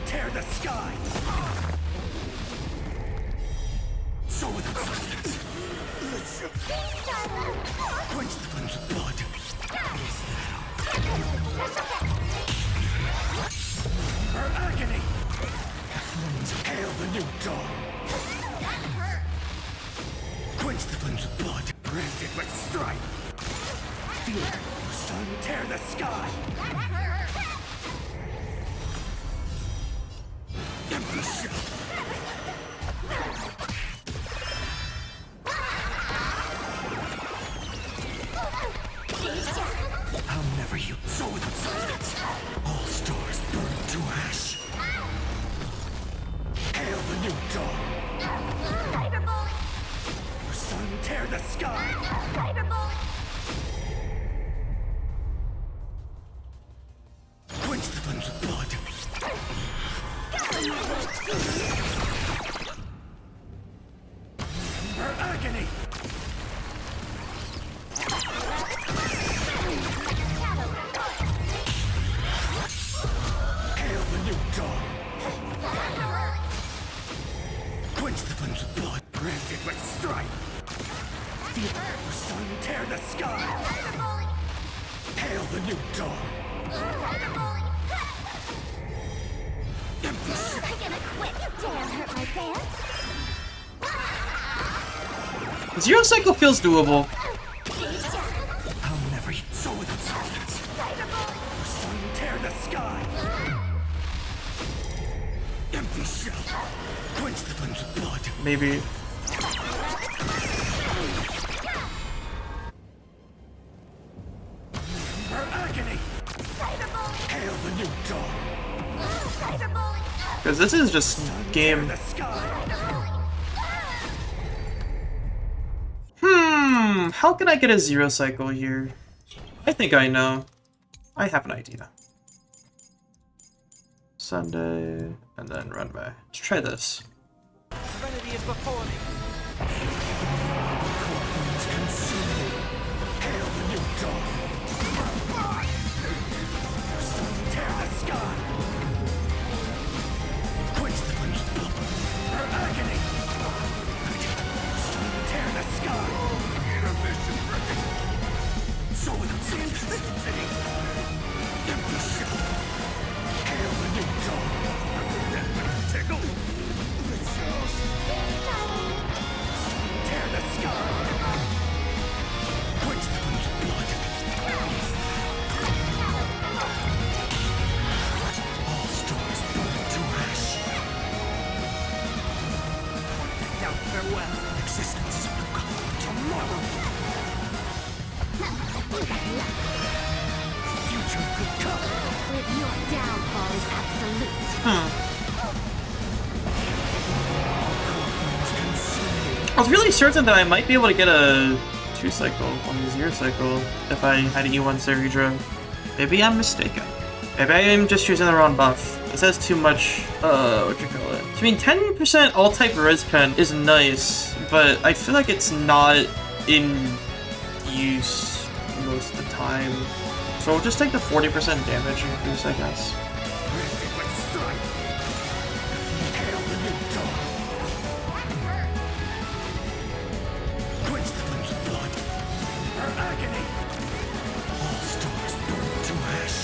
tear the sky! So with the quench the flames of blood. Her agony! Hail the new dawn! Quench the flames of blood, branded with strife! Feel the sun tear the sky! Empty shell! I'll never you so without substance. All stars burn to ash. Hail the new dawn. The sun tear the sky. Quench the flames of blood. Her agony. Hail the new dawn. Quench the flames of blood, branded with strife. Feel the sun tear the sky. Hail the new dawn. Empty shell. Zero cycle feels doable. I'll never eat so without substance. The sun tear the sky. Empty shell. Quench the flames of blood. Maybe. Her agony. Hail the new dawn. Because this is just game. The sky. How can I get a zero cycle here? I think I know. I have an idea. Sunday, and then run by. Let's try this. Serenity is before me. Hail the new dawn. The sun tear the sky. Quench the flames of blood. Her agony. The sun tear the sky. Intermission ready. So without substance. Empty shell. Hail the new dawn. Tickle. Tear the sky. Quench the flames of blood. All stars burn to ash. Now farewell. Existence is no color. Tomorrow. Future could come. But your downfall is absolute. I was really certain that I might be able to get a 2 cycle on the 0 cycle if I had E1 Cerydra. Maybe I'm mistaken. Maybe I am just choosing the wrong buff. This has too much, what you call it? I mean, 10% all-type res pen is nice, but I feel like it's not in use most of the time. So we'll just take the 40% damage increase, I guess. Branded with strife. Hail the new dawn. Quench the flames of blood. Her agony. All stars burn to ash.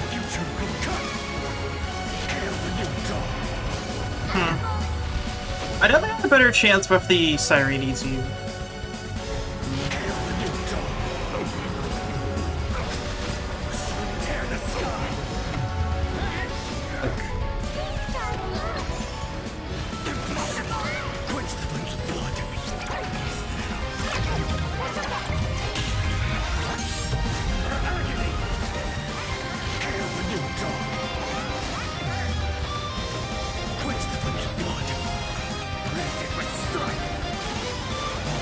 Future will come. Hail the new dawn. I definitely have a better chance with the Cyrene team. Hail the new dawn. The sun tear the sky. Empty shell. Quench the flames of blood. Her agony. Hail the new dawn. Quench the flames of blood. Branded with strife. All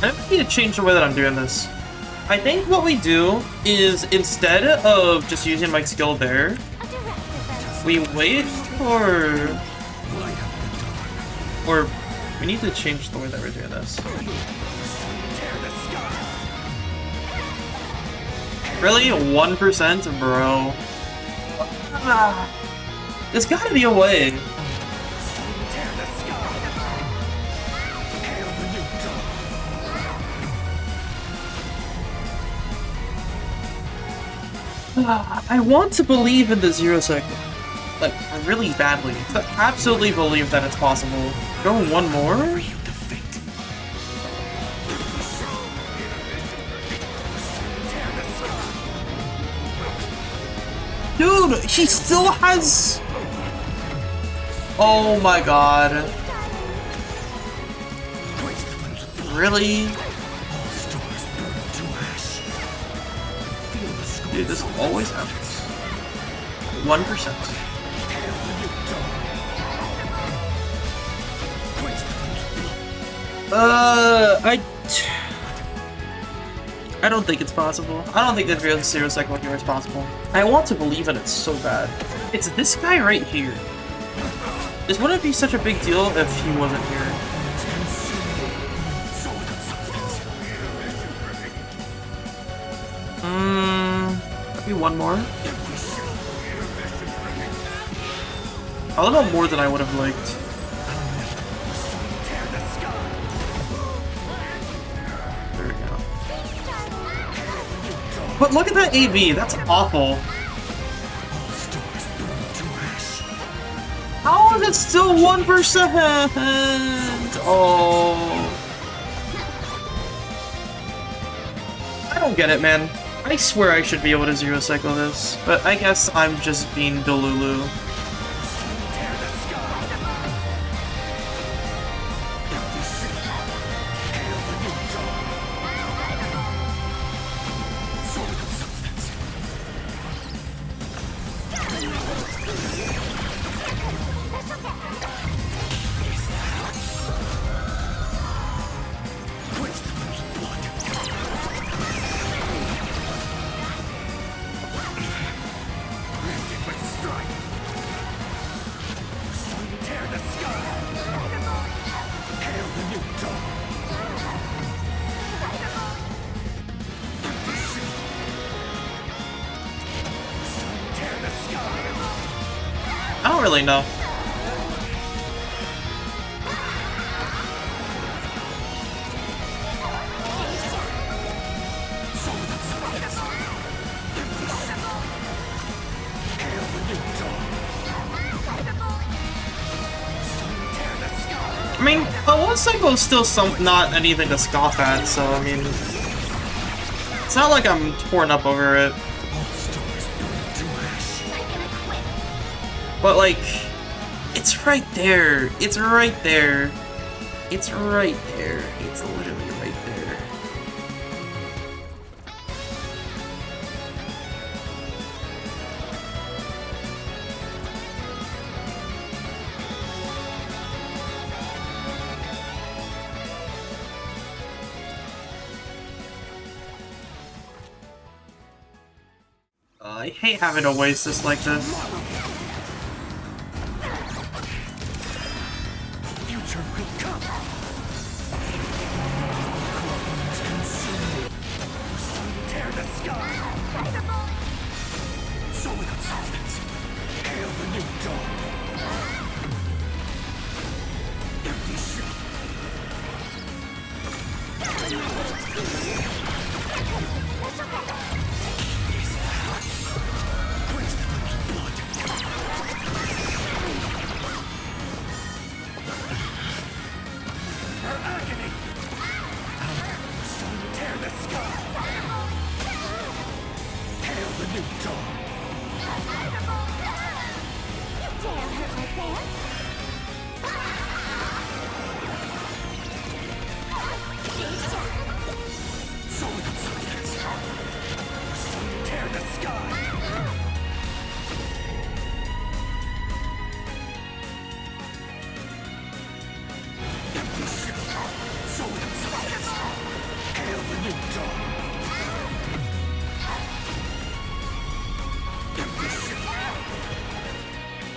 I need to change the way that I'm doing this. I think what we do is, instead of just using my skill there, we wait for... Or we need to change the way that we're doing this. Really? 1%? Bro. There's gotta be a way. I want to believe in the 0 second. Like, really badly. To absolutely believe that it's possible. Go one more? Dude, he still has... Oh my god. Really? Dude, this always happens. 1%. I don't think it's possible. I don't think that 0 second here is possible. I want to believe in it so bad. It's this guy right here. This wouldn't be such a big deal if he wasn't here. Maybe one more. A little more than I would have liked. There we go. But look at that AV, that's awful. How is it still 1%? Oh. I don't get it, man. I swear I should be able to 0 cycle this, but I guess I'm just being Delulu. I don't really know. I mean, a 1 cycle is still not anything to scoff at, so I mean, it's not like I'm torn up over it. But like, it's right there. It's right there. It's right there. It's literally right there. I hate having to waste this like this.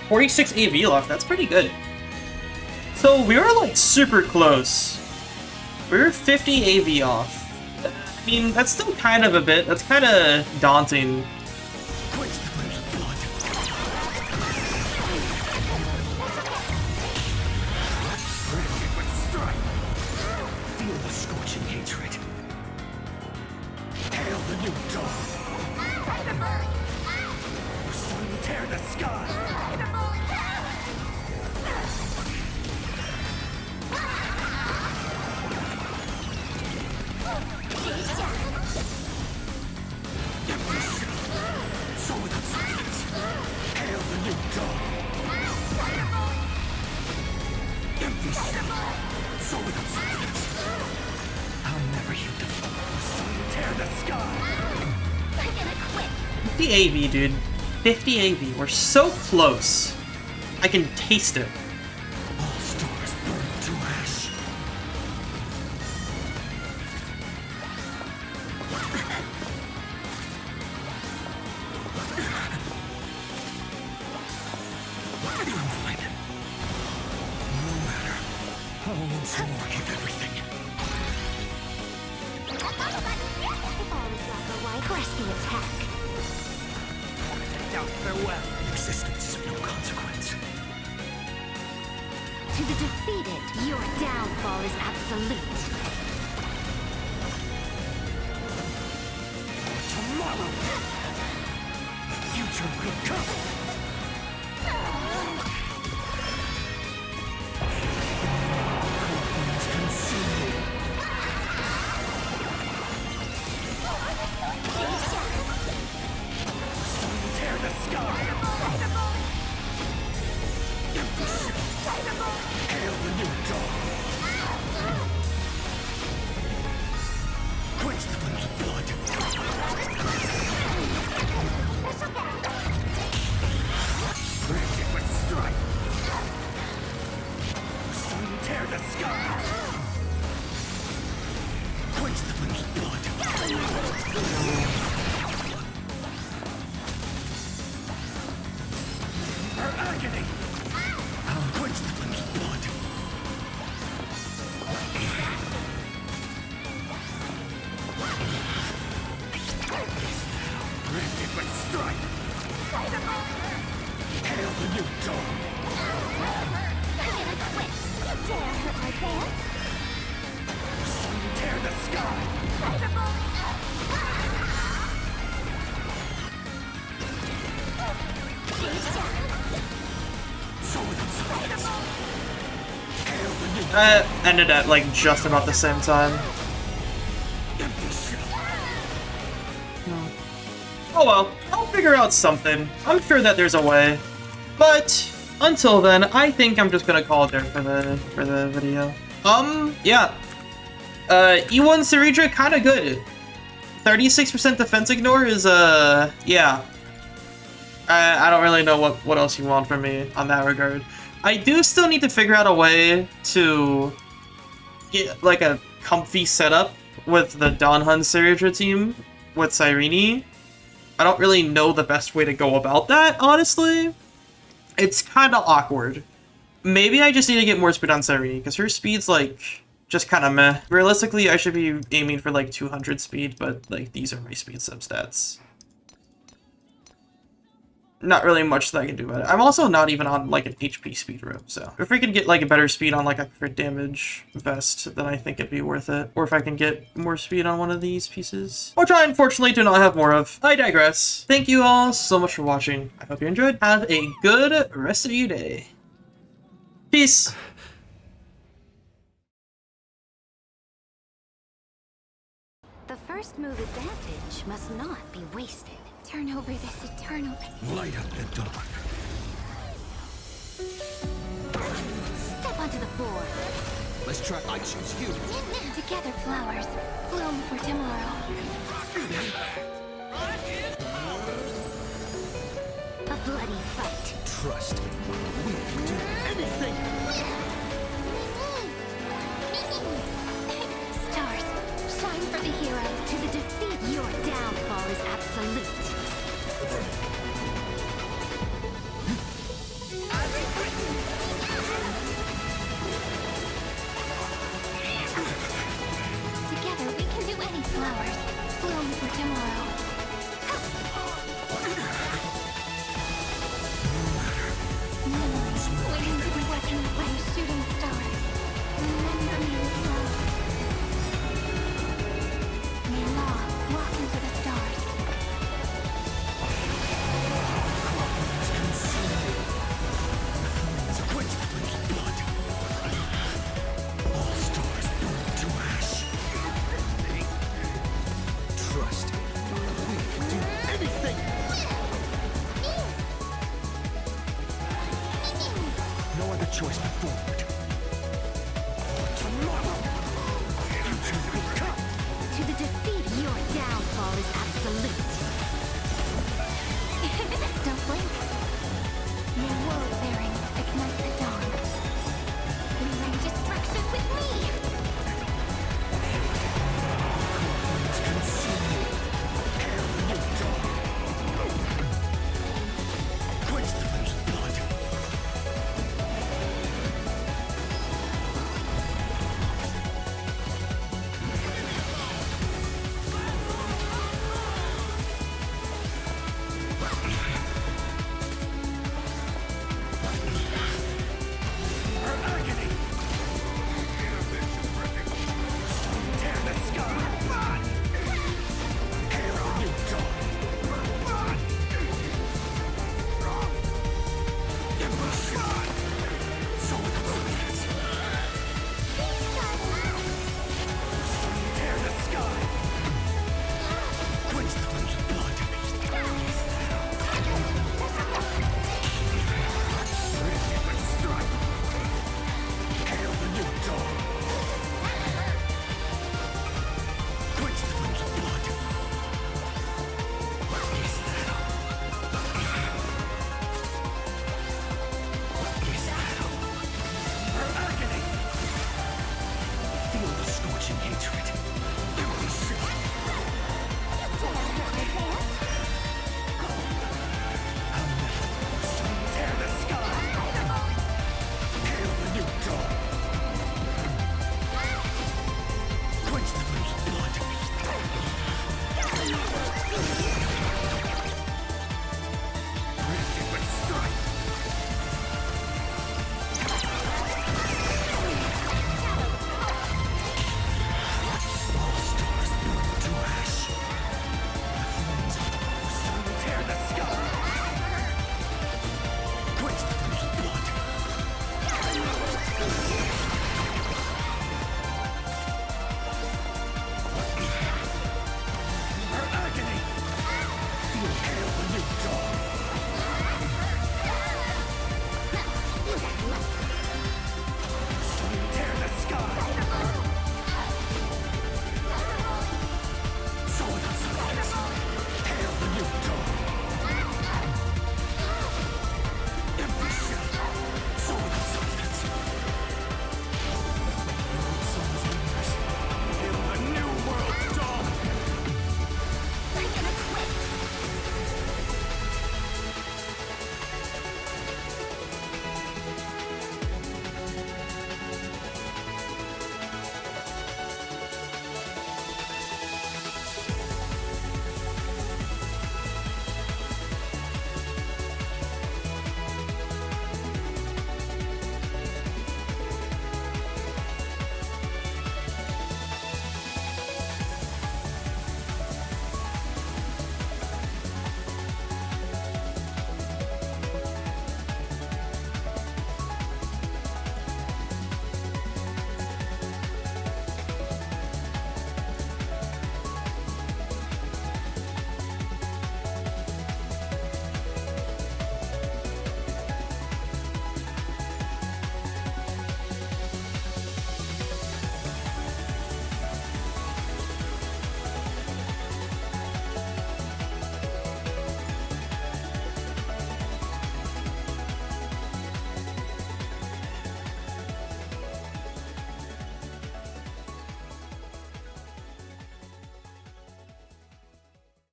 46 AV left, that's pretty good. So we were like super close. We were 50 AV off. I mean, that's still kind of a bit, that's kind of daunting. Feel the scorching hatred. Hail the new dawn. Our sun tear the sky. So without substance. Hail the new dawn. Empty shell. So without substance. I'll never heal the sun tear the sky. I'm gonna quit. 50 AV, dude. 50 AV. We're so close. I can taste it. All stars burn to ash. I'm fine. No matter. I'll once more give everything. If all is black or white, press the attack. Farewell. Existence is of no consequence. To the defeated, your downfall is absolute. Tomorrow, the future will come. Scorpions consume me. Sun tear the sky. Empty shell. Hail the new dawn. Quench the flames of blood. Branded with strife. Sun tear the sky. Quench the flames of blood. Our agony. I'll quench the flames of blood. Branded with strife. Hail the new dawn. I'm gonna quit. You dare hurt my fans? Sun tear the sky. So without substance. Hail the new That ended at like just about the same time. empty shell. Oh well, I'll figure out something. I'm sure that there's a way. But until then, I think I'm just gonna call it there for the video. Yeah. E1 Cerydra kinda good. 36% defense ignore is yeah. I don't really know what else you want from me on that regard. I do still need to figure out a way to get like a comfy setup with the Donhun Cerydra team with Cyrene. I don't really know the best way to go about that, honestly. It's kind of awkward. Maybe I just need to get more speed on Cyrene, because her speed's, like, just kind of meh. Realistically, I should be aiming for, like, 200 speed, but, like, these are my speed substats. Not really much that I can do about it. I'm also not even on, like, an HP speed rope, so... If we can get, like, a better speed on, like, a crit damage vest, then I think it'd be worth it. Or if I can get more speed on one of these pieces. Which I, unfortunately, do not have more of. I digress. Thank you all so much for watching. I hope you enjoyed. Have a good rest of your day. Peace! The first move advantage must not be wasted. Turn over this eternal... Light up the dark. Step onto the board. Let's try. I choose you. Together, flowers. Bloom for tomorrow. A bloody fight. Trust me. We can do anything. Stars, shine for the heroes. To the defeat, your downfall is absolute. flowers, bloom for tomorrow. Memories waiting to be woken up by a shooting star. Remember me with love. May law walk into the stars. Quench Flame's blood. All stars burn to ash. Trust me. We can do anything. No other choice but forward. Tomorrow, future will come. To the defeat, your downfall is absolute. Don't blink.